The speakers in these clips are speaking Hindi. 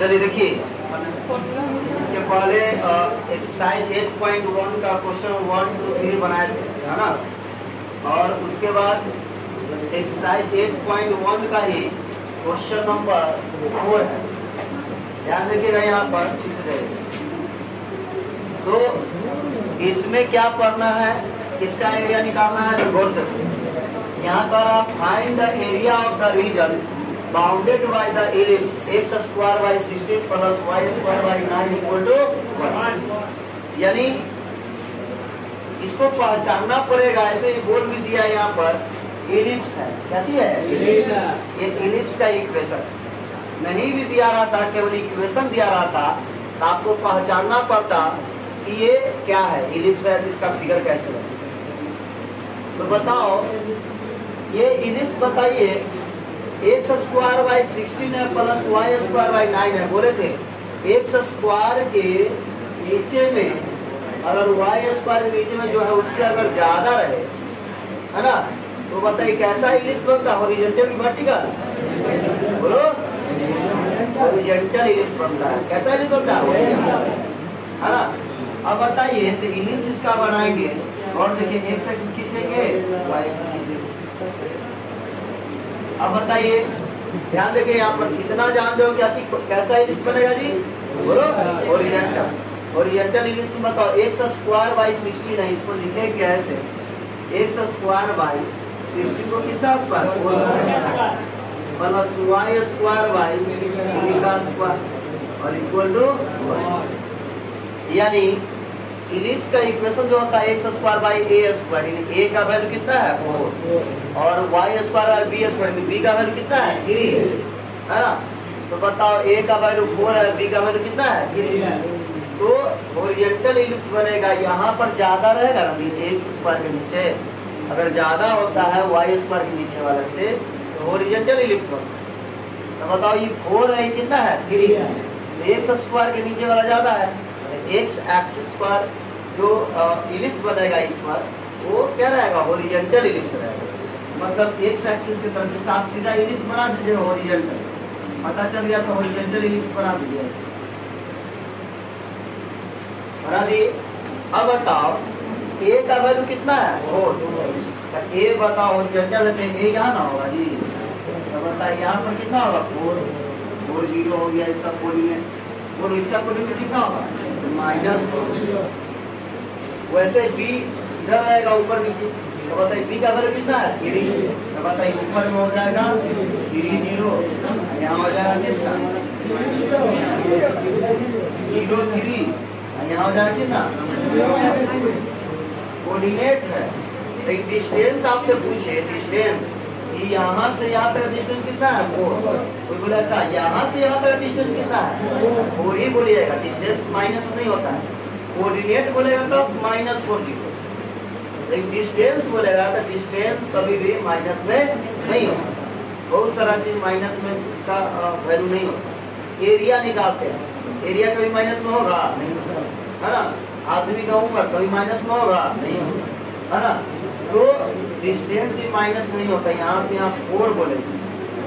चलिए देखिए, इसके पहले एक्सरसाइज 8.1 का क्वेश्चन 1 2 3 बनाए थे, है ना। और उसके बाद एक्सरसाइज 8.1 का ही क्वेश्चन नंबर 4 है। ध्यान देखिएगा यहाँ पर अच्छी से रहेगा। तो इसमें क्या पढ़ना है, इसका एरिया निकालना है। गौर करिए, यहाँ पर आप find the area of the region bounded by the ellipse x square by 16 plus y square by 9 equal to 1। यानी इसको पहचानना पड़ेगा। ऐसे ही बोल भी दिया यहाँ पर एलिप्स है। क्या चीज है? ये एलिप्स का इक्वेशन नहीं भी दिया रहा था, केवल इक्वेशन दिया रहा था, तो आपको पहचानना पड़ता कि ये क्या है, एलिप्स है, इसका फिगर कैसे है। तो बताओ ये एलिप्स बताइए एक्स स्क्वायर बाय 16 है प्लस वाई स्क्वायर बाय 9 है। बोले थे एक्स स्क्वायर के नीचे में अगर वाई स्क्वायर के नीचे में जो है उससे अगर ज्यादा रहे, है ना, तो बताइए कैसा एलिप्स बनता है? हॉरिजॉन्टल की वर्टिकल? बोलो, हॉरिजॉन्टल एलिप्स बनता है। कैसा एलिप्स बनता है? है ना। अब बताइए तो एलिप्स इसका बनाएंगे और देखिए एक्स एक्सिस खींचेंगे, वाई एक्सिस खींचेंगे। अब बताइए, ध्यान देखिए यहाँ पर इतना जान दो क्या चीज, कैसा एलिप्स बनेगा जी? बोलो, हॉरिजॉन्टल। हॉरिजॉन्टल एलिप्स बताओ एक्स स्क्वायर बाई 16 है, इसको लिखेंगे ऐसे एक्स स्क्वायर बाई 16 को किसका square plus Y square by का स्क्वायर और इक्वल टू, यानी इलिप्स का इक्वेशन जो होता है x square by a square, यानी ए का वैल्यू कितना है 4 और y square by b square, b का वैल्यू कितना है 3 है ना। तो बताओ ए का वैल्यू 4 है, बी का वैल्यू कितना है 3। तो हॉरिजॉन्टल इलिप्स बनेगा। यहाँ पर ज्यादा रहेगा ना नीचे, एक्स स्क्वायर के नीचे अगर ज्यादा होता है वाई स्क्वायर के नीचे वाले से, तो हॉरिजॉन्टल इलिप्स बनता है। तो बताओ ये 4 है, कितना है 3 है, तो एक्स स्क्वायर के नीचे वाला ज्यादा है। एक्स एक्सिस पर जो इलिप्स बनेगा इस पर, वो क्या रहेगा? हॉरिजॉन्टल इलिप्स रहेगा। मतलब एक्स एक्सिस की तरफ आप सीधा इलिप्स बना दीजिए हॉरिजॉन्टल, पता चल गया तो हॉरिजॉन्टल इलिप्स बना दीजिए ऐसे बना दिए। अब बताओ ए का वैल्यू कितना है 4, ए बताओ हॉरिजॉन्टल है, ए यहाँ ना होगा जी। तो बताइए यहाँ पर कितना होगा 4 0 हो गया इसका कोऑर्डिनेट, और इसका कोऑर्डिनेट कितना होगा -4। वैसे बी इधर आएगा ऊपर नीचे, तो बताइए बी का वैल्यू कितना है 3। तो बताइए ऊपर में हो जाएगा 3 0, यहाँ हो जाएगा कितना 0 3, यहाँ हो जाएगा कितना कोऑर्डिनेट है। एक डिस्टेंस आपसे पूछे, डिस्टेंस यहाँ से यहाँ तक डिस्टेंस कितना है 4, कोई बोले अच्छा यहाँ से यहाँ तक डिस्टेंस कितना है 4 ही बोलिएगा, डिस्टेंस माइनस नहीं होता है। कोऑर्डिनेट बोलेगा तो -4 0, लेकिन डिस्टेंस बोलेगा तो डिस्टेंस कभी भी माइनस में नहीं होता। बहुत सारा चीज माइनस में इसका वैल्यू नहीं होता। एरिया निकालते हैं, एरिया कभी माइनस में होगा नहीं होता, है ना। आदमी का उम्र कभी माइनस में होगा नहीं होता, है ना। तो डिस्टेंस ही माइनस नहीं होता। यहाँ से यहाँ 4 बोलेगा,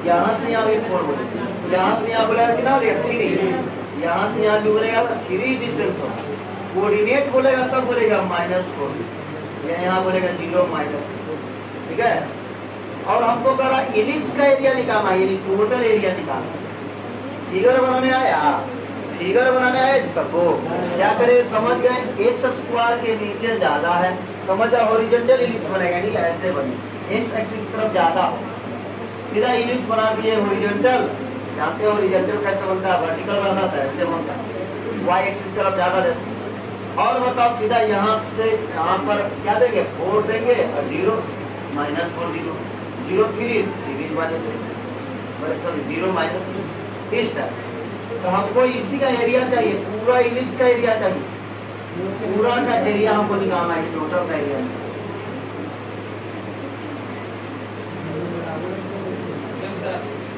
यहाँ से यहाँ भी 4 बोलेगा, यहाँ से यहाँ बोलेगा कितना बोलेगा 3, यहाँ से यहाँ भी बोलेगा 3 डिस्टेंस होगा। कोऑर्डिनेट बोलेगा तब बोलेगा -4, यहाँ बोलेगा 0 -, ठीक है। और हमको करा इलिप्स का एरिया निकालना, यानी टोटल एरिया निकालना। फिगर बनाने आया, फिगर बनाने आया सबको, क्या करे समझ गए। एक्स स्क्वायर के नीचे ज्यादा है, समझ जाओ हॉरिजॉन्टल इलिप्स बनेगा। नहीं ऐसे बने, एक्स एक्सिस की तरफ ज्यादा हो, सीधा इलिप्स बना दिए हॉरिजॉन्टल। जानते हो हॉरिजॉन्टल कैसे बनता है? वर्टिकल बनता है, ऐसे बनता है, वाई एक्सिस की तरफ ज्यादा देते। और बताओ सीधा यहाँ से यहाँ पर क्या देंगे 4 देंगे और 0 -4 0 0 3 सॉरी 0 - इस टाइप। तो हमको इसी का एरिया चाहिए, पूरा इलिप्स का एरिया चाहिए, पूरा का एरिया हमको निकालना है, टोटल का एरिया।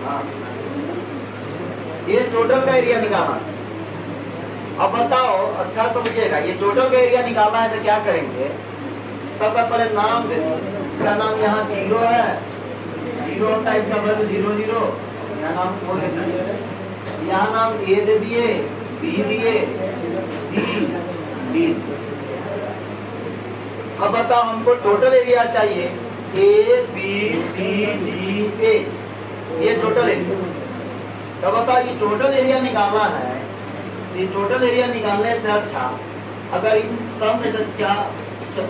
हाँ, ये टोटल का एरिया निकालना। अब बताओ अच्छा समझिएगा, ये टोटल का एरिया निकालना है तो क्या करेंगे, सबका पहले नाम दे दो। इसका नाम यहाँ 0 है, 0 होता है, इसका वैल्यू 0 0, यहाँ नाम 4 देना। यहाँ नाम ए दे दिए, बी दिए, सी डी। अब बताओ हमको टोटल एरिया चाहिए ए बी सी डी ए, ये टोटल एरिया। तो बताओ ये टोटल एरिया निकालना है। ये टोटल एरिया निकालने से अच्छा अगर इन सब में से चार तो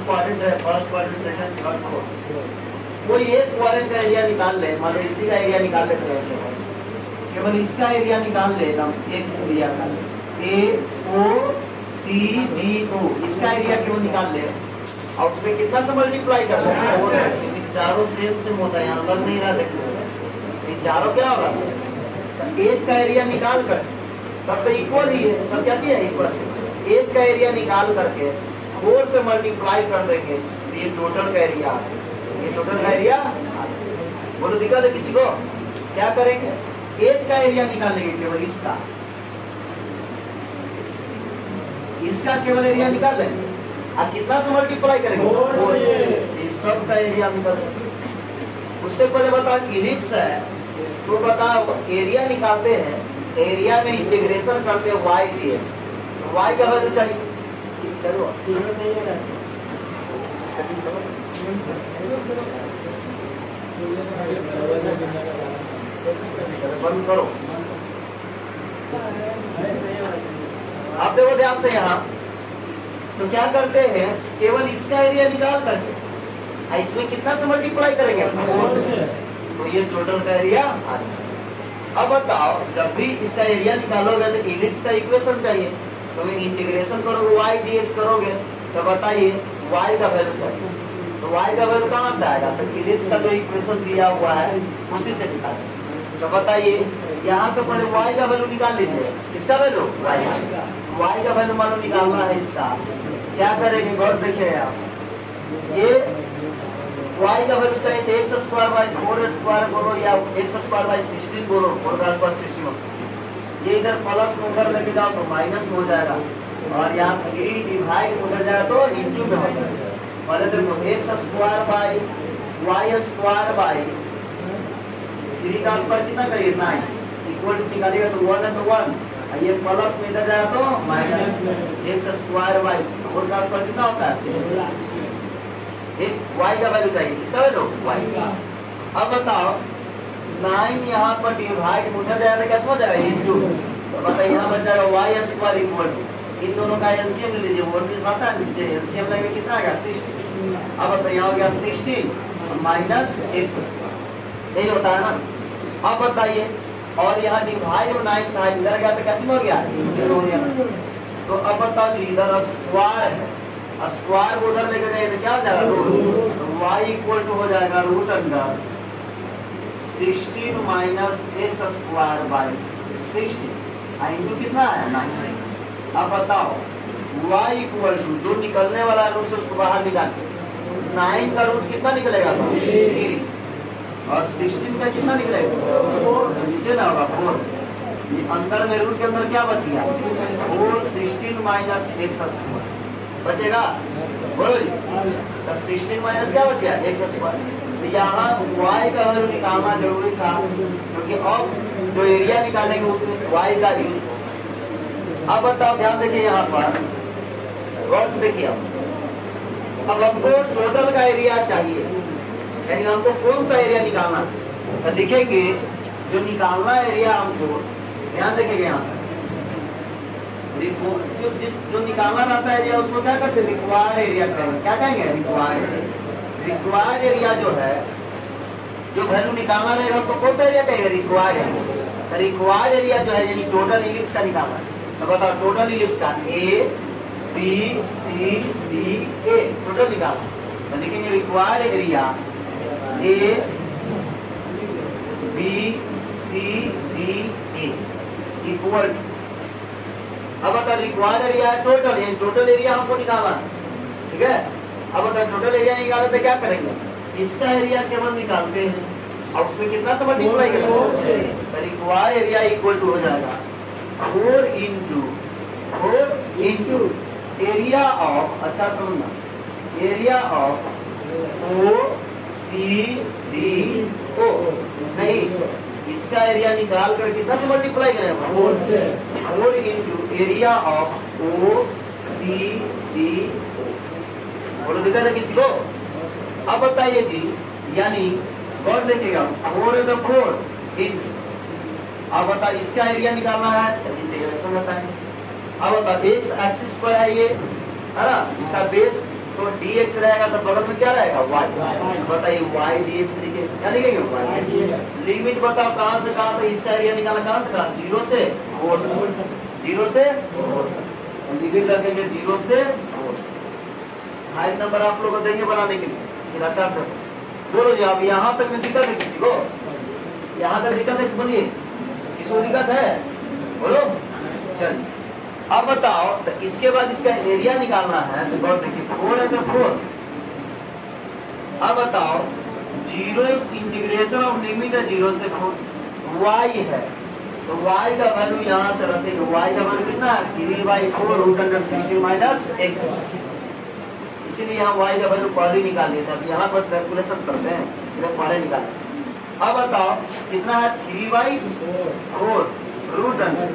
क्वाड्रेंट है, first quadrant, second, third, fourth, कोई एक क्वाड्रेंट का एरिया निकाल ले, मतलब इसी का एरिया निकाल लेते हैं, केवल इसका एरिया निकाल ले हम, एक एरिया का ए ओ सी डी ओ, इसका एरिया केवल निकाल ले और उसमें कितना से मल्टीप्लाई कर ले, चारों सेम होता है, यहाँ अलग नहीं रहा। देखो ये चारों क्या होगा, एक का एरिया निकाल कर, सब तो इक्वल ही है, सब क्या चीज है इक्वल, एक का एरिया निकाल करके 4 से मल्टीप्लाई कर देंगे तो ये टोटल का एरिया, ये टोटल का एरिया। बोलो दिक्कत है किसी को? क्या करेंगे, एक का एरिया निकाल लेंगे केवल इसका केवल एरिया निकाल लेंगे और कितना से मल्टीप्लाई करेंगे, इस सब का एरिया निकाल। उससे पहले बताओ इलिप्स है, तो बताओ एरिया निकालते हैं, एरिया में इंटीग्रेशन करते हैं y dx, तो y का वैल्यू चाहिए, चलो बंद करो। आप देखो ध्यान से यहाँ, तो क्या करते हैं केवल इसका एरिया निकाल करके इसमें कितना से मल्टीप्लाई करेंगे, तो ये टोटल का एरिया। अब बताओ जब भी इसका एरिया निकालोगे तो इलिप्स का इक्वेशन चाहिए, तो इंटीग्रेशन करोगे y dx करोगे तो बताइए y का वैल्यू चाहिए, तो y का वैल्यू कहाँ से आएगा, तो इलिप्स का जो इक्वेशन दिया हुआ है उसी से निकालें। तो बताइए यहाँ से पहले y का वैल्यू निकाल लीजिए, किसका वैल्यू, y का वैल्यू मानो निकालना है इसका, क्या करेंगे गौर देखिए आप, ये y का वैल्यू चाहिए तो x स्क्वायर बाई 4 स्क्वायर बोलो या x स्क्वायर बाई 16 बोलो, 4 का स्क्वायर 16, ये इधर प्लस में उधर लेके जाओ तो माइनस में हो जाएगा, और यहाँ 3 डिवाइड उधर जाएगा तो इंटू में हो जाएगा। पहले देखो x square by y square by 3 का स्क्वायर कितना करिए 9, इक्वल टू निकालिएगा तो 1 है तो 1, ये प्लस में इधर जाएगा तो माइनस, x स्क्वायर बाई 4 का स्क्वायर कितना होता है 16, एक y का वैल्यू चाहिए, किसका वैल्यू y। अब बताओ 9 यहाँ पर डिवाइड उधर जाएगा क्या हो जाएगा इंटू, तो बताइए यहाँ बच जाएगा y स्क्वायर इक्वल टू, इन दोनों का एलसीएम ले लीजिए, वो भी आता है नीचे एलसीएम लगेगा कितना आ गया 16। अब बताइए यहाँ हो गया 16 माइनस x स्क्वायर, यही होता है ना। अब बताइए और यहाँ डिवाइड में 9 था, इधर गया तो क्या हो गया इंटू हो गया, तो अब बताओ इधर स्क्वायर है, स्क्वायर को उधर लेके जाइए तो क्या हो जाएगा रूट, तो y इक्वल टू हो जाएगा root under 16 minus x square by 16 into कितना है 9। अब बताओ y इक्वल टू जो निकलने वाला रूट से उसको बाहर निकाल, 9 का रूट कितना निकलेगा 3 और 16 का कितना निकलेगा 4, नीचे ना होगा 4, अंदर में रूट के अंदर क्या बच गया 4, 16 माइनस x स्क्वायर बचेगा, बोलो तो 16 माइनस क्या बच गया x स्क्वायर। तो यहाँ y का वैल्यू निकालना जरूरी था, क्योंकि अब जो एरिया निकालेंगे उसमें y का यूज। अब बताओ ध्यान देखिए यहाँ पर गौर से देखिए, अब हमको टोटल का एरिया चाहिए, यानी हमको कौन सा एरिया निकालना, तो लिखेंगे जो निकालना एरिया हमको, ध्यान देखिए यहाँ पर जो निकालना रहता है एरिया उसको क्या करते हैं रिक्वायर्ड एरिया कहेंगे, क्या कहेंगे रिक्वायर्ड एरिया जो है, जो वैल्यू निकालना रहेगा उसको कौन सा एरिया कहेंगे रिक्वायर्ड एरिया। रिक्वायर्ड एरिया जो है यानी टोटल इलिप्स का निकालना, तो बताओ टोटल इलिप्स का A B C D A total निकालना, तो लिखेंगे required area A B C D A equal. अब बता रिक्वायर्ड एरिया है टोटल, यानी टोटल एरिया हमको निकालना है, ठीक है। अब बता टोटल एरिया निकालना तो क्या करेंगे, इसका एरिया केवल निकालते हैं और उसमें कितना से मल्टीप्लाई करेंगे, तो रिक्वायर्ड एरिया इक्वल टू हो जाएगा 4 इंटू एरिया ऑफ, अच्छा समझना, area of O C D O, नहीं इसका इसका एरिया निकाल कर कितना से मल्टीप्लाई करें? 4 से। 4 into area of O C D O. बोलो दिखा था किसी को? अब बताइए जी, यानी कौन देखेगा? 4 है तो 4 इंटू, अब बता इसका एरिया निकालना है इंटीग्रेशन का साइन। अब बता x एक्सिस पर है ये, है ना, इसका बेस तो dx रहेगा, तो बगल में क्या रहेगा? y। बताइए y dx लिखे, क्या लिखेंगे? y। लिमिट बताओ कहां से कहां तक इसका एरिया निकालना, कहां से कहां? 0 से 4, 0 से 4। लिमिट रखेंगे 0 से 4। 5 नंबर आप लोग को देंगे बनाने के लिए, सीधा 4 से। बोलो जी, अब यहाँ तक में दिक्कत है किसी को? यहाँ तक दिक्कत है? बोलिए, किसको दिक्कत है? बोलो। चलिए अब बताओ, तो इसके बाद इसका एरिया निकालना है, तो बहुत देखिए 4 है तो 4। अब बताओ 0 इंटीग्रेशन ऑफ लिमिट है 0 से 4, y है, तो y का वैल्यू यहाँ से रखेंगे। y का वैल्यू कितना है? 3/4 रूट अंडर 16 माइनस x। इसीलिए हम y का वैल्यू पहले निकाल लेते हैं। यहाँ पर कैलकुलेशन करते हैं, सिर्फ पहले निकालते हैं। अब बताओ कितना है? 3/4 root under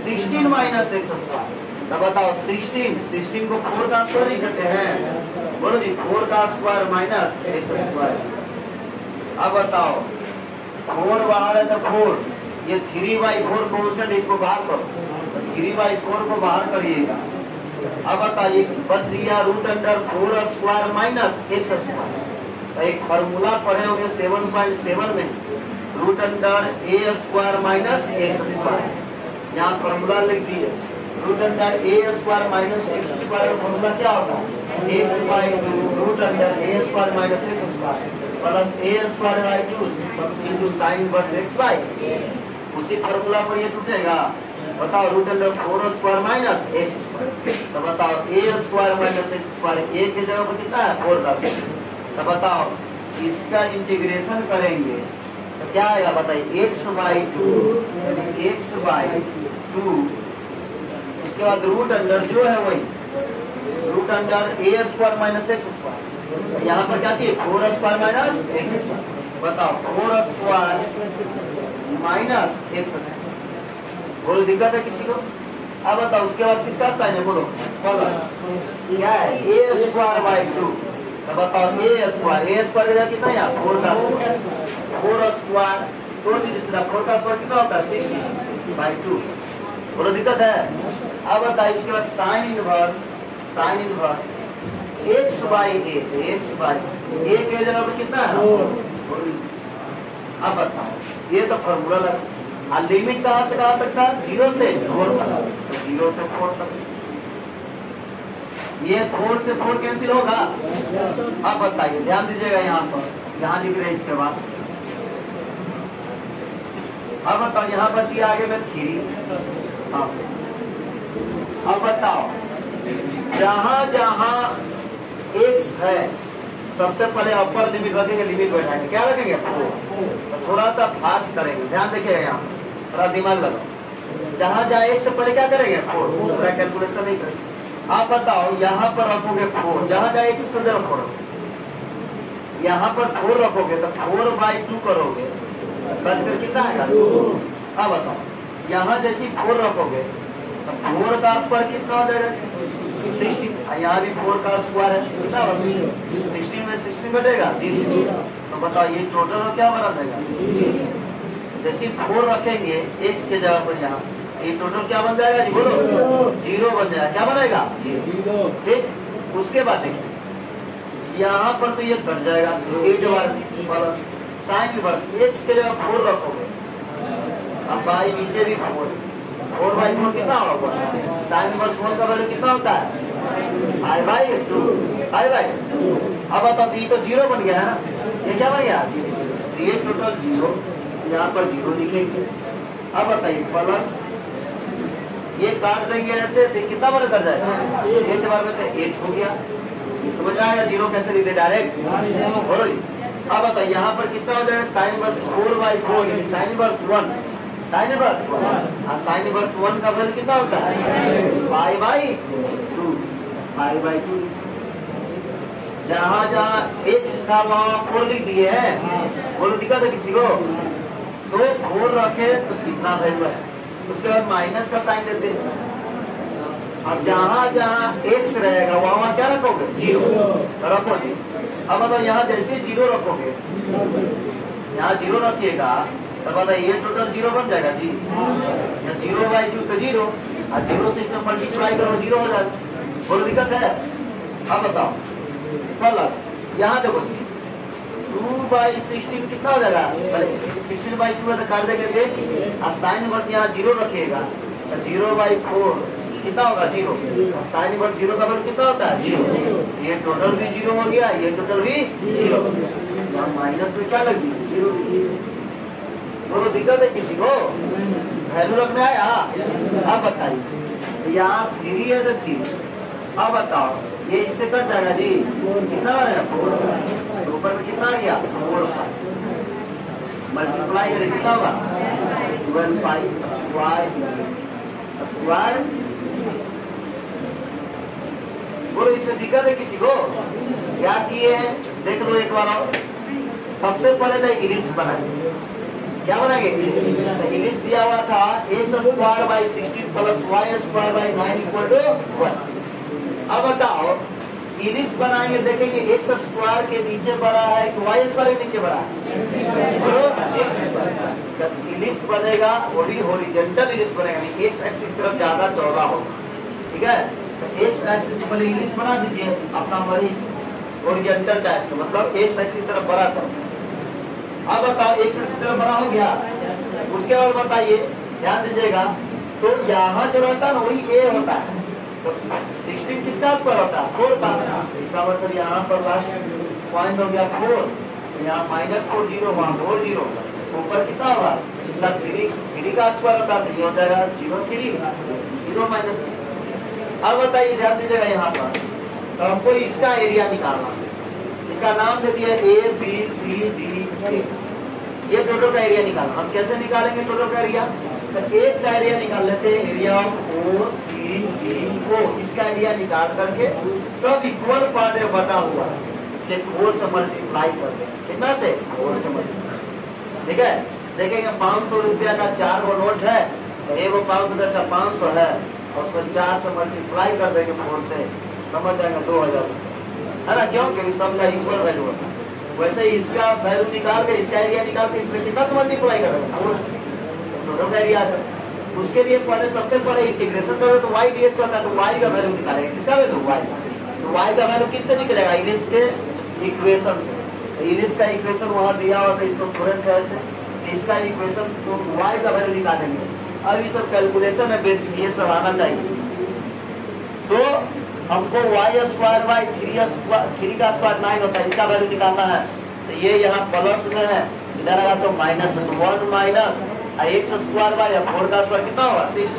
16 minus x square. तब बताओ 16 को 4 का स्क्वायर लिख सकते हैं? बोलो जी, 4 का स्क्वायर माइनस एक्स स्क्वायर। अब बताओ 4 बाहर है तो 4, ये 3/4 कांस्टेंट, इसको बाहर करो, 3/4 को बाहर करिएगा। अब बताइए बच गया root under 4 square minus x square. तो एक फॉर्मूला पढ़े होंगे 7.7 में, root under a square minus x square. यहाँ फॉर्मूला लिख दिए, root under a square minus x square का फॉर्मूला क्या होता है? x/2 root under a square minus x square plus a square by 2 into sine inverse x by. उसी फॉर्मूला पर ये टूटेगा। बताओ root under 4 square minus x square, तो बताओ ए स्क्वायर माइनस एक्स स्क्वायर, ए की जगह पर कितना है? 4 का स्क्वायर। तो बताओ इसका इंटीग्रेशन करेंगे तो क्या आएगा? बताइए x/2 यानी x/2, उसके बाद रूट अंडर जो है वही root under a square minus x square. यहाँ पर क्या चाहिए? 4 स्क्वायर माइनस एक्स स्क्वायर। बताओ 4 स्क्वायर माइनस एक्स स्क्वायर। बोलो दिक्कत है किसी को? अब बताओ उसके बाद किसका साइन है? बोलो प्लस क्या है? ए स्क्वायर बाई 2। तो बताओ ए स्क्वायर कितना है? 4 का स्क्वायर। 4 स्क्वायर तोड़ दीजिए सीधा, 4 का स्क्वायर कितना होता है? 60/2। बोलो दिक्कत है? अब बताइए उसके बाद साइन इनवर्स x/a, x/a के जगह पर कितना है? अब बताओ, ये तो फॉर्मूला लगा। लिमिट कहां से कहां तक था? 0 से 4 तक, तो 0 से 4 तक। ये 4 से 4 कैंसिल होगा। अब बताइए, ध्यान दीजिएगा यहाँ पर, यहाँ लिख रहे हैं इसके बाद। अब बताओ यहाँ बची आगे में 3। हाँ, अब बताओ जहां जहां x है सबसे पहले अपर लिमिट रखेंगे, लिमिट बैठाएंगे, क्या रखेंगे? 4। तो थोड़ा सा फास्ट करेंगे, ध्यान देखिएगा, यहाँ थोड़ा दिमाग लगाओ। जहां जहां x से पहले क्या करेंगे? 4। कैलकुलेशन नहीं करेंगे। आप बताओ यहाँ पर रखोगे 4, जहां जहां x से 4, यहाँ पर 4 रखोगे तो 4/2 करोगे, फिर कितना आएगा? 2। अब बताओ यहाँ जैसी 4 रखोगे तो 4 का स्क्वायर कितना हो जाएगा? 16। यहाँ भी 4 का स्क्वायर है, कितना? 16 में 16 घटेगा 0। तो बताओ ये टोटल क्या बना देगा? जैसे 4 रखेंगे x के जगह पर, यहाँ ये टोटल क्या बन जाएगा? बोलो 0 बन जाएगा। क्या बनेगा? 0। ठीक। उसके बाद देखिए यहाँ पर तो ये कट जाएगा, 8 बार प्लस साइन इनवर्स x के जगह 4 रखोगे, अब बाई नीचे भी 4/4 कितना होगा? साइन इनवर्स 1 का वैल्यू कितना होता है? i/2। अब बताओ ये तो 0 बन गया है ना, ये क्या बन गया? ये टोटल 0, यहाँ पर 0 लिखेंगे। अब बताइए प्लस ये काट देंगे ऐसे, तो कितना बार कर जाएगा? 8 बार में तो 8 हो गया। समझ में आएगा 0 कैसे लिखते डायरेक्ट? बोलो जी। अब बताइए यहाँ पर कितना हो जाएगा? साइन इनवर्स 4/4 यानी साइन इनवर्स 1, साइन इनवर्स 1। हाँ, साइन इनवर्स 1 का वैल्यू कितना होता है? π/2, π/2। जहाँ जहाँ x था वहाँ 4 लिख दिए हैं। बोलो दिक्कत है किसी को? तो 4 रखे तो कितना वैल्यू है, उसके बाद माइनस का साइन देते हैं। अब जहाँ जहाँ x रहेगा वहाँ क्या रखोगे, 0 रखो जी। अब बताओ यहाँ जैसे 0 रखोगे, यहाँ 0 रखिएगा तो बताइए ये टोटल 0 बन जाएगा जी। यहाँ 0/2 तो 0 और 0 से इसे मल्टीप्लाई करो 0 हो जाएगा, कोई दिक्कत है। अब बताओ प्लस यहाँ देखो 2/16 कितना हो जाएगा, 16/2 है तो कर देंगे और साइन इनवर्स यहाँ 0 रखिएगा तो 0/4 कितना होगा 0, साइन इनवर्स 0 का वैल्यू कितना होता है 0। ये टोटल भी 0 हो गया, ये टोटल भी 0 हो गया, माइनस में क्या लगी 0। बोलो दिक्कत है किसी को, वैल्यू रखना है। हाँ अब बताइए यहाँ 3 है तो 3, अब बताओ ये इससे कट जाएगा जी, कितना आ रहा है 4, ऊपर में कितना आ गया 4 मल्टीप्लाई करें कितना होगा 12 स्क्वायर। बोलो इसमें दिक्कत है किसी को, क्या किए हैं देख लो एक बार और। सबसे पहले तो इलिप्स बनाए, क्या बनाएंगे इलिप्स दिया हुआ था x²/16 + y²/9 = 1। अब बताओ इलिप्स बनाएंगे, देखेंगे x² के नीचे बड़ा है कि y² के नीचे बड़ा है, x²। इलिप्स बनेगा हॉरिजॉन्टल इलिप्स बनेगा, x एक्सिस की तरफ ज्यादा चौड़ा होगा, ठीक है। तो x एक्सिस पहले इलिप्स बना दीजिए अपना मरीज हॉरिजॉन्टल टाइप से, मतलब x एक्सिस की तरफ बड़ा करो। अब बताओ x एक्सिस की तरफ बड़ा हो गया, उसके बाद बताइए ध्यान दीजिएगा तो यहाँ जो रहता है ना वही a होता है, तो 16 किसका स्क्वायर होता है 4 का, इसका मतलब यहाँ पर लास्ट पॉइंट हो गया 4, यहाँ -4 0 वहाँ 4 0, ऊपर कितना होगा इसका 3 का स्क्वायर होता है, ये हो जाएगा 0 3 0 माइनस। अब बताइए ध्यान दीजिएगा यहाँ पर तो हमको इसका एरिया निकालना, इसका नाम दे दिया ABCD, ये टोटल का एरिया निकालना। हम कैसे निकालेंगे टोटल का एरिया, तो एक का एरिया निकाल लेते हैं, एरिया ऑफ OCDO, इसका एरिया निकाल करके सब इक्वल पार्ट में बटा हुआ इसके 4 से मल्टीप्लाई कर दें, कितना से 4 से मल्टीप्लाई, ठीक है। देखेंगे 500 रुपया का 4 गो नोट है, तो एगो 500 का 500 है और उसको 4 से मल्टीप्लाई कर देंगे 4 से, समझ जाएंगे 2000 है ना, क्यों क्योंकि सब का इक्वल वैल्यू होता है। वैसे ही इसका वैल्यू निकाल के इसका एरिया निकाल के इसमें कितना से मल्टीप्लाई करेंगे टोटल का एरिया। उसके लिए पहले सबसे पहले इंटीग्रेशन करें तो y dx होता है, तो y का वैल्यू निकालेंगे, किसका वैल्यू y, तो y का वैल्यू किससे निकलेगा इलिप्स के इक्वेशन से। तो इलिप्स का इक्वेशन वहां दिया हुआ था, इसको तुरंत कैसे इसका इक्वेशन तो y का वैल्यू निकालेंगे। अब ये सब कैलकुलेशन है बेसिक, ये सब आना चाहिए। तो हमको y² 3 का स्क्वायर 9 होता है, इसका वैल्यू निकालना है, तो ये यहाँ प्लस में है, इधर आया तो माइनस में, तो 1 माइनस x² 4 का स्क्वायर कितना होगा 6।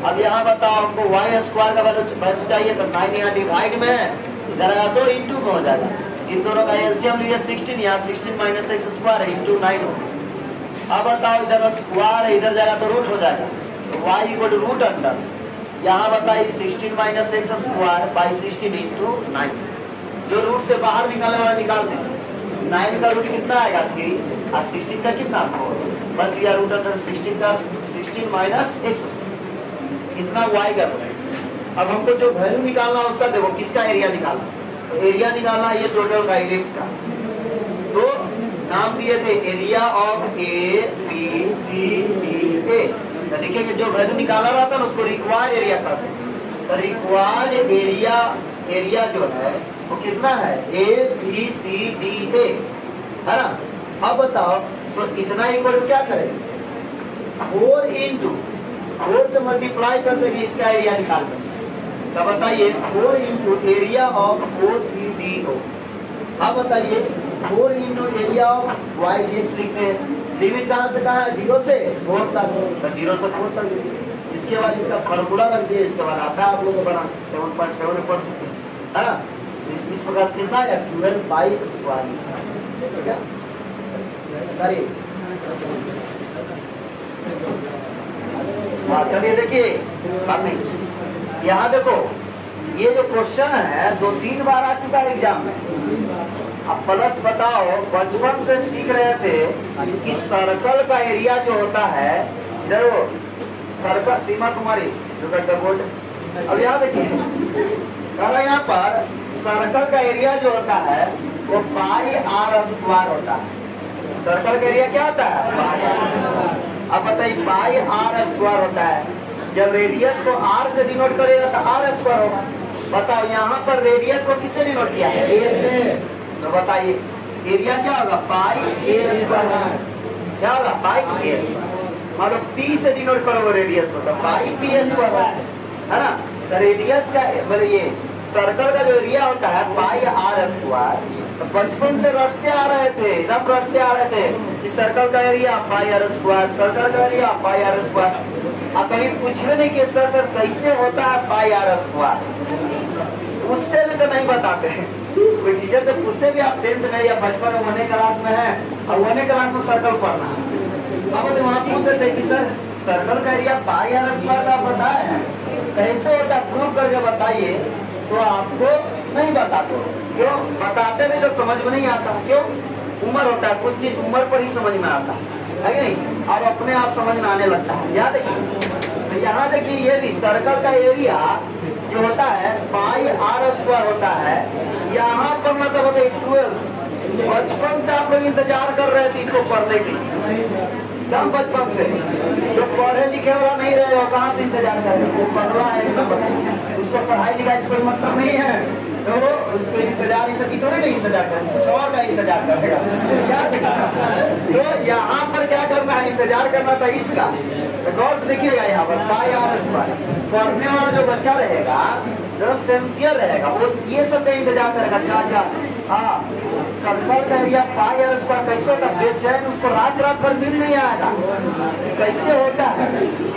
अब यहाँ बताओ हमको y² का वैल्यू चाहिए, तो 9 यहाँ डिवाइड में है, इधर आया तो इंटू में हो जाएगा, इन दोनों का एलसीएम लीजिए 16, यहाँ 16 माइनस x² है इंटू 9 हो। अब बताओ इधर स्क्वायर है, इधर जाएगा तो रूट हो जाएगा, तो y = रूट अंडर, यहाँ बताइए 16 माइनस x²/16 इंटू 9, जो रूट से बाहर निकालने वाला निकाल देंगे। 9 का रूट कितना आएगा 3 और 16 का कितना 4, बच गया रूट अंडर 16 का 16 माइनस x, कितना y का रूट। अब हमको जो वैल्यू निकालना है उसका देखो किसका एरिया निकालना, तो एरिया निकालना है ये टोटल का इलिप्स का, तो नाम दिए थे एरिया ऑफ ABCDA। तो लिखेंगे जो वैल्यू निकाला रहता है उसको रिक्वायर्ड एरिया कहते हैं, तो रिक्वायर्ड एरिया जो है वो कितना है ABCDA, है ना। अब बताओ तो इतना इक्वल क्या करेंगे 4 × 4 से मल्टीप्लाई कर देंगे इसका एरिया निकाल कर, तो बताइए 4 × एरिया ऑफ OCDO। अब बताइए 4 × एरिया ऑफ y dx लिखते हैं, लिमिट कहाँ से कहाँ है 0 से 4 तक, तो 0 से 4 तक। इसके बाद इसका फॉर्मूला रख दिए, इसके बाद आता है आप लोगों को बना 7.7 पढ़ चुके हैं, है ना। इस प्रकार से कितना है 12/2, ठीक है। चलिए देखिए बात नहीं, यहाँ देखो ये जो क्वेश्चन है 2-3 बार आ चुका है एग्जाम में, अब प्लस बताओ, बचपन से सीख रहे थे कि सर्कल का एरिया जो होता है, इधर वो सर्कल, सीमा कुमारी बोर्ड, अब यहाँ देखिए यहाँ पर सर्कल का एरिया जो होता है वो पाई आर स्क्वायर होता है। सर्कल का एरिया क्या होता है? पाई आर स्क्वायर। अब बताइए पाई आर स्क्वायर होता है, जब रेडियस को आर से डिनोट करेगा तो आर स्क्वायर होगा। बताओ यहाँ पर रेडियस को किससे डिनोट किया है? ए से। तो बताइए एरिया क्या होगा? पाई ए स्क्वायर। क्या होगा? पाई ए स्क्वायर। मान लो पी से डिनोट करोगे रेडियस को तो पाई पी स्क्वायर है ना। तो रेडियस का मतलब ये सर्कल का जो एरिया होता है पाई आर स्क्वायर। तो बचपन से रटते आ रहे थे, सब रटते आ रहे थे कि सर्कल का area pi r square, circle का एरिया पाई आर स्क्वायर। अब कहीं पूछे नहीं कि सर कैसे होता है पाई आर स्क्वायर, पूछते भी तो नहीं बताते हैं। कोई टीचर से पूछते भी आप 10th में या बचपन में 1 क्लास में है और 1 क्लास में सर्कल पढ़ना, अब तो वहाँ पूछते थे कि सर सर्कल का एरिया पाई आर स्क्वायर का बताए कैसे होता है, प्रूव करके बताइए। तो आपको नहीं बताते, क्यों? बताते भी तो समझ में नहीं आता, क्यों? उम्र होता है, कुछ चीज उम्र पर ही समझ में आता है कि नहीं, और अपने आप समझ में आने लगता है। यहाँ देखिए, तो यहाँ देखिए ये भी सर्कल का एरिया जो होता है पाई आर स्क्वायर होता है। यहाँ पर मतलब होता है 12। बचपन से आप लोग इंतजार कर रहे थे इसको पढ़ने के लिए, कम बचपन से। जो पढ़े लिखे वाला नहीं रहे हो कहाँ से इंतजार करें? वो पढ़ रहा है, उसको पढ़ाई लिखाई कोई मतलब नहीं है, तो उसको इंतजार थोड़ी नहीं इंतजार करें, कुछ और का इंतजार करेगा। तो यहाँ पर क्या करना है? इंतजार करना था इसका। तो गौर से देखिएगा यहाँ पर पाई आर स्क्वायर। पढ़ने वाला जो बच्चा रहेगा, जो सिंसियर रहेगा, वो ये सब का इंतजार करेगा। क्या हाँ, सर्कल का एरिया पाई आर स्क्वायर कैसे होता है? बेचैन, उसको रात रात भर नींद नहीं आएगा कैसे होता है।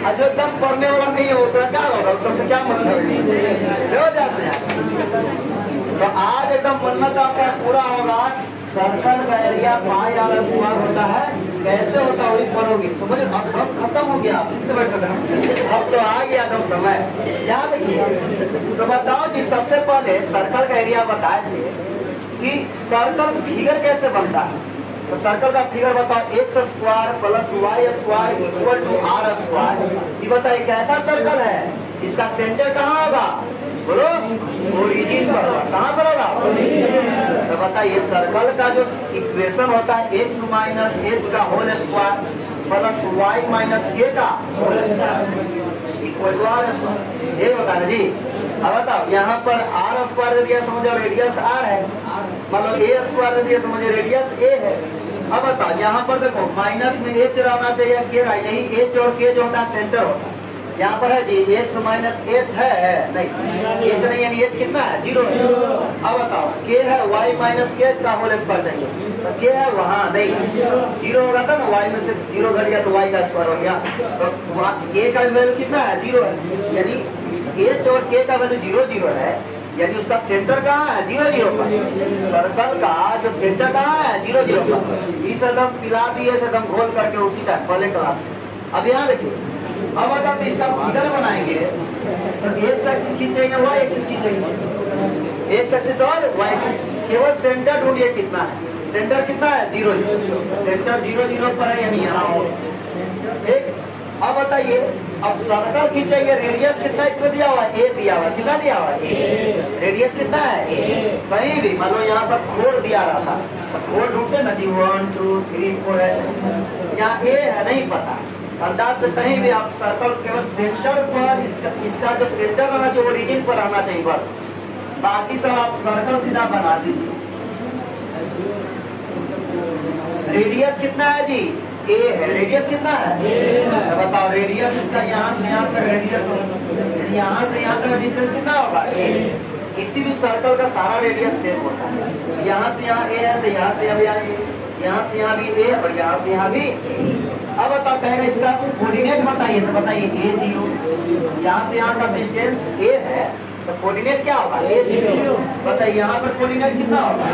और जो एकदम पढ़ने वाला नहीं है वो क्या होगा, उससे क्या मतलब है? तो आज एकदम मन्नत आपका पूरा होगा। सर्कल का एरिया पाई आर स्क्वायर होता है, कैसे होता है वही पढ़ोगे। समझ अब खत्म हो गया, से बैठो अब तो आ गया तो समय। यहाँ देखिए, तो बताओ जी सबसे पहले सर्कल का एरिया बताए थे कि सर्कल फिगर कैसे बनता है। तो सर्कल का फिगर बताओ, x square plus Y square equal to are square. ये बताइए कैसा सर्कल है, इसका सेंटर कहाँ होगा? बोलो, ओरिजिन पर होगा। कहाँ पर होगा? तो बताइए सर्कल का जो इक्वेशन होता है एक्स माइनस एच का whole square plus Y minus A का whole square equal to are square, ये होता है ना जी। अब बताओ यहाँ पर आर स्क्वायर दे दिया, समझो रेडियस आर है, मतलब ए स्क्वायर दे दिया, समझो रेडियस ए है। अब बताओ यहाँ पर देखो माइनस में एच रहना चाहिए, के यही एच और के जो होता है सेंटर होता है। यहाँ पर है जी एक्स माइनस एच है नहीं, एच नहीं, यानी एच कितना है? 0 है। अब बताओ के है वाई माइनस के का होल स्क्वायर चाहिए, तो के है वहाँ नहीं, 0 होगा था ना, वाई में से 0 घट गया तो वाई का स्क्वायर हो गया। तो के का वैल्यू कितना है? 0 है, यानी एच और के का वैल्यू 0 0 है, यानी उसका सेंटर कहाँ है? 0 0 पर। सर्कल का जो सेंटर कहाँ है? 0 0 पर। इस एकदम पिला दिए थे एकदम घोल करके उसी टाइम पहले क्लास में। अब यहाँ देखिए, अब अगर इसका फिगर बनाएंगे तो एक्स एक्सिस खींचेंगे, वाई एक्सिस खींचेंगे, एक्स एक्सिस और वाई एक्सिस। केवल सेंटर ढूंढिए कितना है, सेंटर कितना है? 0 0। सेंटर 0 0 पर है, यानी यहाँ हो। ठीक, अब बताइए, अब सर्कल खींचेंगे, रेडियस कितना इसमें दिया हुआ है? ए दिया हुआ है, कितना दिया हुआ है? ए। रेडियस कितना है? ए। कहीं भी मान लो यहाँ पर 4 दिया रहा था, तो 4 ढूंढते ना जी, 1 2 3 4 ऐसे। यहाँ ए है नहीं पता, अंदाज से कहीं भी आप सर्कल केवल सेंटर पर, इसका जो सेंटर रहना चाहिए ओरिजिन पर रहना चाहिए बस, बाकी सब आप सर्कल सीधा बना दीजिए। रेडियस कितना है जी? ए है। रेडियस कितना है? तो बताओ रेडियस इसका यहाँ से यहाँ तक रेडियस, यहाँ से यहाँ तक डिस्टेंस कितना होगा? ए। किसी भी सर्कल का सारा रेडियस सेम होता है। यहाँ से यहाँ ए है तो यहाँ से यहाँ ए, यहाँ से यहाँ भी ए और यहाँ से यहाँ भी ए। अब बताओ कहेगा इसका कोऑर्डिनेट बताइए, तो बताइए ए 0, यहाँ से यहाँ का डिस्टेंस ए है तो कोऑर्डिनेट क्या होगा? ए 0। बताइए यहाँ पर कोऑर्डिनेट कितना होगा?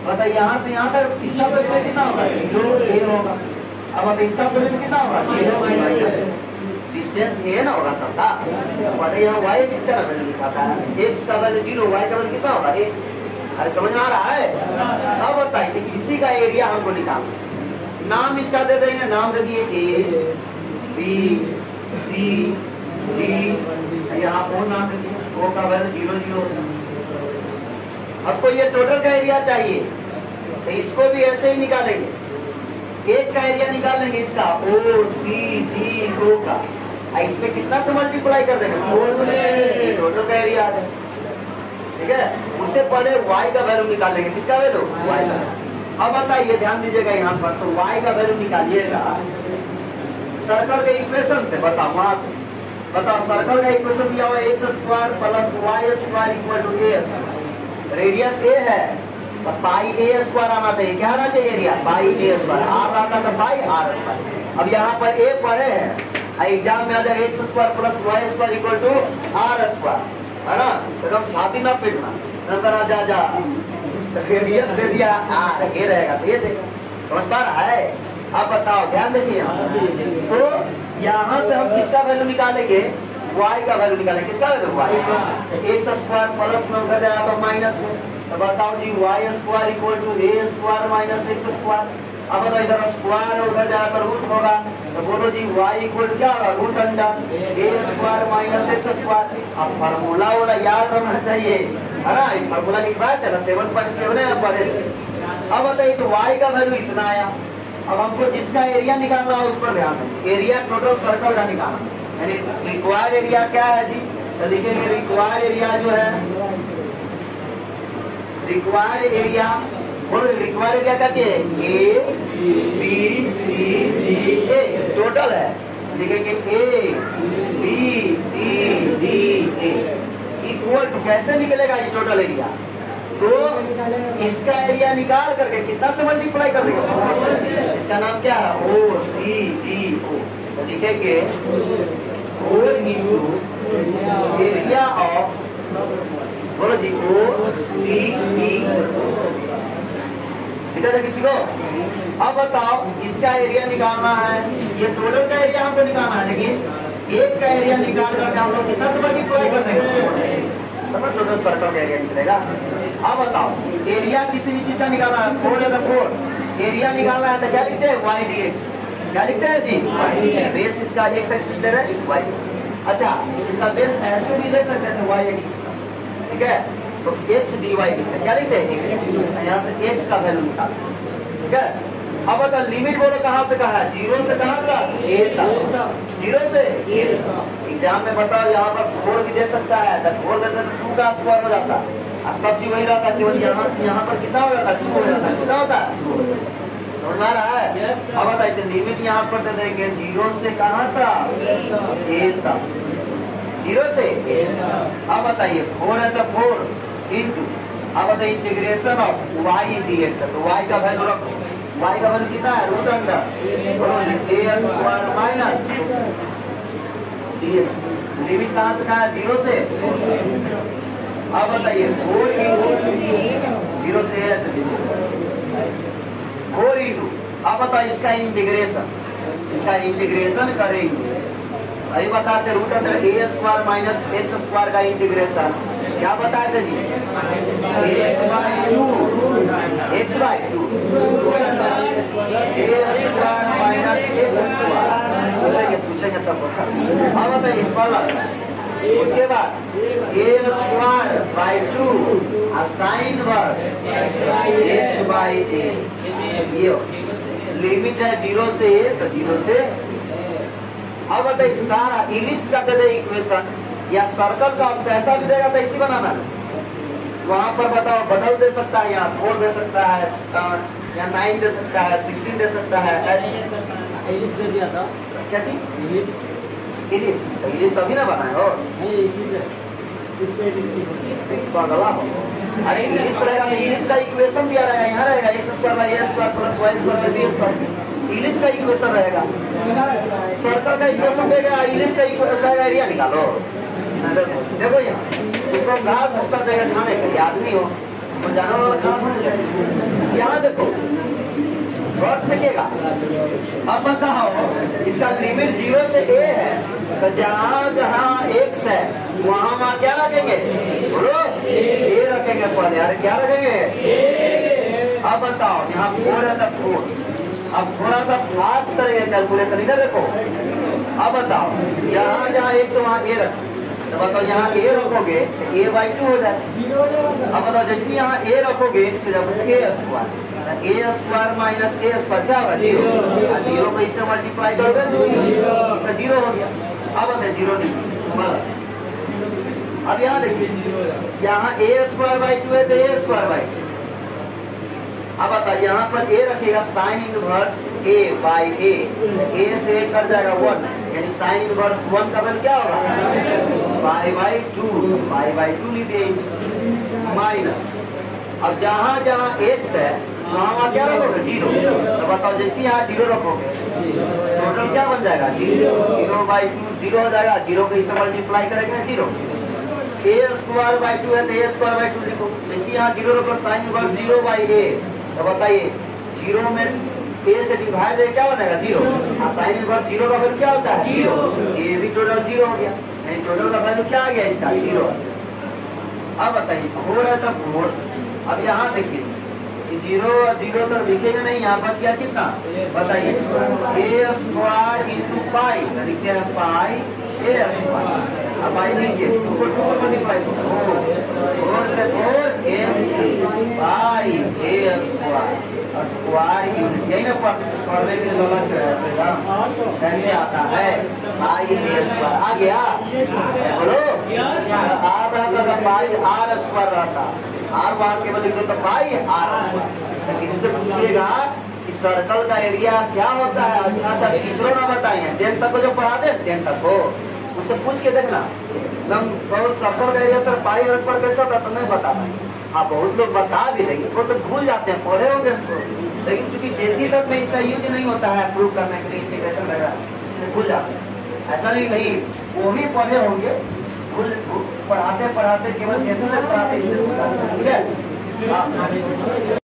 बताइए यहाँ से यहाँ तक इसका कोऑर्डिनेट कितना होगा? 0 ए होगा। अब इसका कोऑर्डिनेट कितना होगा? 0 डिस्टेंस ए ना होगा सबका। बताइए यहाँ वाई एक्सिस का वैल्यू दिखाता है, एक्स का वैल्यू 0, वाई का वैल्यू कितना होगा? ए। अरे समझ में आ रहा है? अब बताइए इसी का एरिया हमको निकालना, नाम इसका दे देंगे, नाम दे दिए ए बी सी डी, यहाँ पर नाम दे दिए, ओ का वैल्यू 0 0। आपको ये टोटल का एरिया चाहिए तो इसको भी ऐसे ही निकालेंगे, एक का एरिया निकाल लेंगे इसका ओ सी डी ओ का, इसमें कितना से मल्टीप्लाई कर देंगे 4 से, टोटल का एरिया आ जाए। ठीक है, उससे पहले y का वैल्यू निकाल लेंगे, किसका वैल्यू y का। अब बताइए ध्यान दीजिएगा यहाँ पर, तो y का वैल्यू निकालिएगा सर्कल के इक्वेशन से। बताओ वहां से बताओ, सर्कल का इक्वेशन दिया हुआ X square plus Y square equal to A, radius A है तो पाई ए स्क्वायर आना चाहिए, क्या आना चाहिए area pi a square, r आता था पाई आर स्क्वायर। अब यहाँ पर ए पढ़े हैं, एग्जाम में आ जाएगा x square plus Y square equal to are square, है ना, एकदम छाती ना पीटना, नजर जा जा रेडियस दे दिया आर, ये रहेगा तो ये देखो, समझ पा रहा है? अब बताओ ध्यान देखिए, तो यहाँ से हम किसका वैल्यू निकालेंगे, y का वैल्यू निकालेंगे, किसका value y, X square plus में उधर जाएगा तो माइनस में, तो बताओ जी Y square equal to A square minus x square. अब बताओ इधर स्क्वायर है उधर जाएगा तो रूट होगा, तो बोलो जी वाई इक्वल टू क्या होगा root under a square minus x square. अब फार्मूला वाला याद रहना चाहिए, है ना, फार्मूला लिखवाया था ना 7.7 है आप पढ़े थे। अब बताइए तो y का वैल्यू इतना आया, अब हमको जिसका एरिया निकालना है उस पर ध्यान दें, एरिया टोटल सर्कल का निकालना, यानी रिक्वायर्ड एरिया क्या है जी, तो लिखेंगे रिक्वायर्ड एरिया जो है, रिक्वायर्ड एरिया बोलो, रिक्वायर्ड एरिया क्या चाहिए A B C D A, total है लिखेंगे A B C D A equal to, कैसे निकलेगा ये टोटल एरिया, तो इसका एरिया निकाल करके कितना से मल्टीप्लाई कर देंगे, इसका नाम क्या है ओ सी डी ओ, तो लिखेंगे 4 इंटू एरिया ऑफ, बोलो जी ओ सी डी, ठीक है किसी को। अब बताओ इसका एरिया निकालना है, ये टोटल का एरिया हमको निकालना है, लेकिन एक का एरिया निकाल करके हम लोग कितना से मल्टीप्लाई कर देंगे, टोटल सर्कल का एरिया निकलेगा। अब बताओ एरिया किसी भी चीज का निकालना है, 4 है तो 4, एरिया निकालना है तो क्या लिखते हैं वाई डी एक्स, क्या लिखते हैं जी, बेस इसका एक्स एक्सिस ले रहे हैं, वाई, अच्छा इसका बेस ऐसे भी ले सकते हैं वाई एक्सिस, ठीक है, तो एक्स डी वाई लिखते हैं, क्या लिखते हैं, यहाँ से एक्स का वैल्यू निकालते हैं, ठीक है। अब बताओ लिमिट बोलो कहाँ से कहाँ है, 0 से कहाँ तक ए तक, 0 से ए, एग्जाम में बताओ यहाँ पर 4 भी दे सकता है, तो 4 देते तो 2 का स्क्वायर हो जाता है, और सब चीज वही रहता है, केवल यहाँ से यहाँ पर कितना हो जाता है 2 हो जाता है, कितना होता है, समझ में आ रहा है? अब बताइए लिमिट यहाँ पर दे देंगे 0 से कहाँ तक ए तक, 0 से ए, अब बताइए 4 है तो 4 इंटू, अब बताइए integration of y d x, तो वाई का वैल्यू रखो, y का वैल्यू कितना है root under a square minus dx, limit कहाँ से कहाँ है 0 से, अब बताइए 4 इंटू 0 से 4 इंटू, अब बताइए इसका इंटीग्रेशन करेंगे, अभी बताते root under a square minus x square का इंटीग्रेशन क्या बताए थे जी, एक्स बाई टू माइनस पूछेंगे तब बता। अब बताइए उसके बाद ए स्क्वायर बाई 2 साइन वर्ग एक्स बाई ए, ये लिमिट है 0 से ए, तो 0 से। अब बताइए सारा इलिप्स का दे दे इक्वेशन, या सर्कल का कैसा भी देगा तो इसी बनाना, वहां पर बताओ बदल दे सकता है, यहाँ 4 दे सकता है, या 9 दे सकता है, 16 दे सकता है, इलिप्स दे दिया था, क्या चीज इलिप्स अभी ना बनाए हो, पगला हो, अरे इलिप्स रहेगा तो इलिप्स का इक्वेशन दिया रहेगा, यहाँ रहेगा x square by a square plus Y square by b square, ellipse का इक्वेशन रहेगा, सर्कल का इक्वेशन देगा, इलिप्स का एरिया निकालो, देखो यहाँ उसको घास भूसा देगा खाने के लिए, आदमी हो तो जानवर वाला खाना, यहाँ देखो वर्ड देखिएगा। अब बताओ इसका लिमिट 0 से a है, तो जहाँ जहाँ x है वहाँ क्या रखेंगे, बोलो ए रखेंगे पहले। अरे क्या रखेंगे? अब बताओ, यहाँ 4 है तब 4। अब थोड़ा सा फास्ट करेंगे कैलकुलेशन, इधर देखो। अब बताओ, यहाँ जहाँ 1 से वहाँ ए रखो, तो बताओ यहाँ ए रखोगे तो a/2 हो जाए। अब बताओ जैसे यहाँ ए रखोगे इसके जब a square minus a square क्या होगा? 0। 0 को इससे मल्टीप्लाई करोगे तो 0 हो गया। अब बताए 0 नहीं। अब यहाँ देखिए, यहाँ a²/2 है तो a²/2। अब बताइए यहाँ पर a रखेगा साइन इनवर्स a/a, a से कट जाएगा 1, यानी साइन इनवर्स 1 का वैल्यू क्या होगा? पाई/2 लीजिए माइनस। अब जहाँ जहाँ x है वहाँ क्या रखोगे? 0। तो बताओ जैसे यहाँ 0 रखोगे टोटल क्या बन जाएगा? 0/2 0 हो जाएगा। 0 को इससे मल्टीप्लाई करेंगे 0। a²/2 है तो a²/2 लिखो। जैसे यहाँ 0 रखो साइन इनवर्स 0/a, तो बताइए 0 में a से डिवाइड है क्या बनेगा? 0। साइन इनवर्स 0 का वैल्यू क्या होता है? 0। ये भी टोटल 0 हो गया, यानी टोटल का वैल्यू क्या आ गया इसका? 0। अब बताइए 4 है तब 4। अब यहाँ देखिए 0 तो लिखेंगे नहीं, यहाँ बच गया कितना? बताइए a² इंटू पाई, लिखते हैं पाई a²। अब आई नीचे 2 को 2 से मल्टीप्लाई करो, 4 से 4 MC पाई a² स्क्वायर यूनिट। यही ना पढ़ने के लिए कैसे आता है? पाई a² आ गया, बोलो। आ रहा था पाई r² रहता, r बाहर केवल लिख दो तो पाई r²। किसी से पूछिएगा कि सर्कल का एरिया क्या होता है, अच्छा टीचरों ना बताएंगे। 10 तक को जो पढ़ाते हैं 10 तक को, उससे पूछ के देखना एकदम बहुत सर्कल का एरिया सर पाई r² कैसा होता तो नहीं बता पाएंगे। हाँ बहुत लोग बता भी देंगे, वो तो भूल जाते हैं, पढ़े होंगे इसको, लेकिन चूंकि डेली तक में इसका यूज नहीं होता है प्रूव करने के लिए, इंटीग्रेशन वगैरह, इसलिए भूल जाते हैं। ऐसा नहीं वो भी पढ़े होंगे, पढ़ाते पढ़ाते केवल पढ़ाते इसलिए भूल जाते हैं। ठीक है।